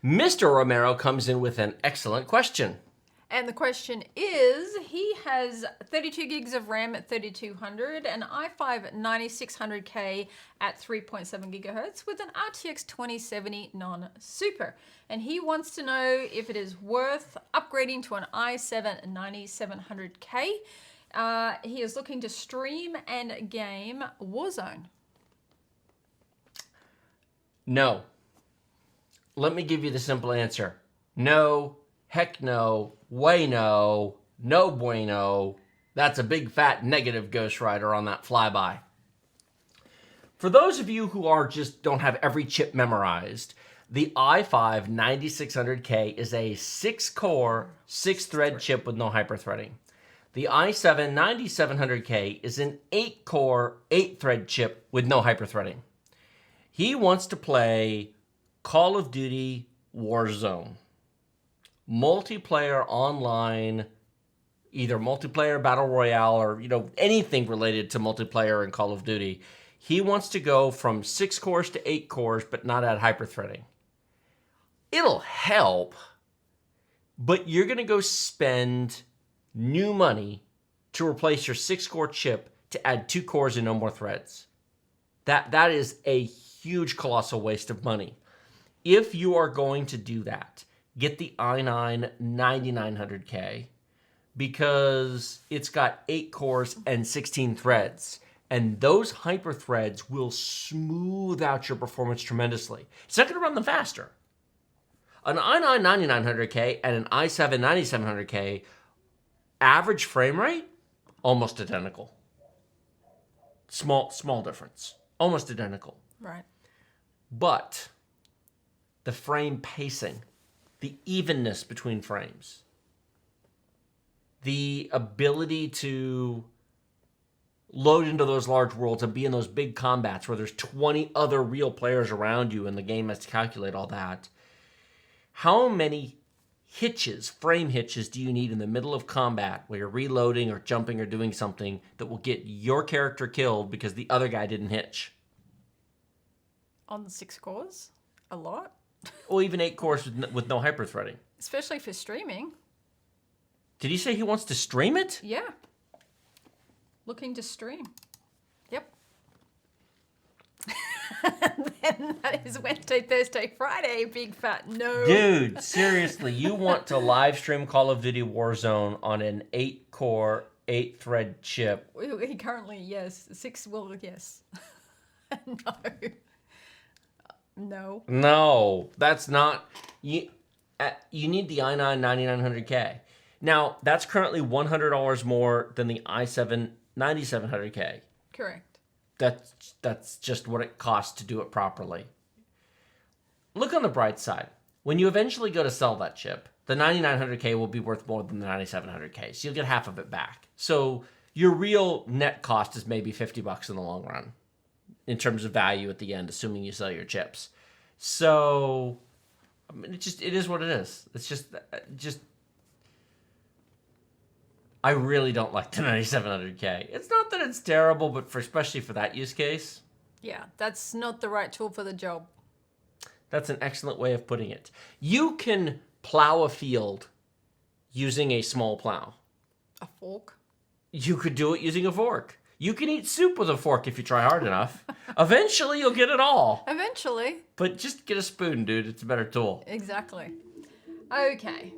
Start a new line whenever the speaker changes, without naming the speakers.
Mr. Romero comes in with an excellent question.
And the question is, he has 32 gigs of RAM at 3200, an i5-9600K at 3.7 gigahertz with an RTX 2070 non-super. And he wants to know if it is worth upgrading to an i7-9700K. He is looking to stream and game Warzone.
No. Let me give you the simple answer. No, heck no, way no, no bueno. That's a big fat negative Ghost Rider on that flyby. For those of you who don't have every chip memorized, the i5-9600K is a 6-core, 6-thread chip with no hyperthreading. The i7-9700K is an 8-core, 8-thread chip with no hyperthreading. He wants to play Call of Duty Warzone. Multiplayer online, either multiplayer, battle royale, or anything related to multiplayer and Call of Duty. He wants to go from 6 cores to 8 cores, but not add hyperthreading. It'll help, but you're going to go spend new money to replace your 6-core chip to add 2 cores and no more threads. That is a huge, colossal waste of money. If you are going to do that, get the i9-9900K because it's got 8 cores and 16 threads. And those hyper threads will smooth out your performance tremendously. It's not going to run them faster. An i9-9900K and an i7-9700K, average frame rate, almost identical. Small difference. Almost identical.
Right.
But the frame pacing, the evenness between frames, the ability to load into those large worlds and be in those big combats where there's 20 other real players around you and the game has to calculate all that. How many frame hitches do you need in the middle of combat where you're reloading or jumping or doing something that will get your character killed because the other guy didn't hitch?
On the 6 cores? A lot.
Or even 8 cores with no hyperthreading.
Especially for streaming.
Did he say he wants to stream it?
Yeah. Looking to stream. Yep. And then that is Wednesday, Thursday, Friday, big fat no.
Dude, seriously, you want to live stream Call of Duty Warzone on an 8-core, 8-thread chip?
He currently, yes. 6 will, yes. No. No.
No, that's not. You need the i9-9900K. Now, that's currently $100 more than the i7-9700K.
Correct.
That's just what it costs to do it properly. Look on the bright side. When you eventually go to sell that chip, the 9900K will be worth more than the 9700K, so you'll get half of it back. So your real net cost is maybe $50 in the long run, in terms of value at the end, assuming you sell your chips. So, I mean, it is what it is. It's just, I really don't like the 9700K. It's not that it's terrible, but especially for that use case.
Yeah, that's not the right tool for the job.
That's an excellent way of putting it. You can plow a field using a small plow.
A fork?
You could do it using a fork. You can eat soup with a fork if you try hard enough. Eventually, you'll get it all.
Eventually.
But just get a spoon, dude. It's a better tool.
Exactly. Okay.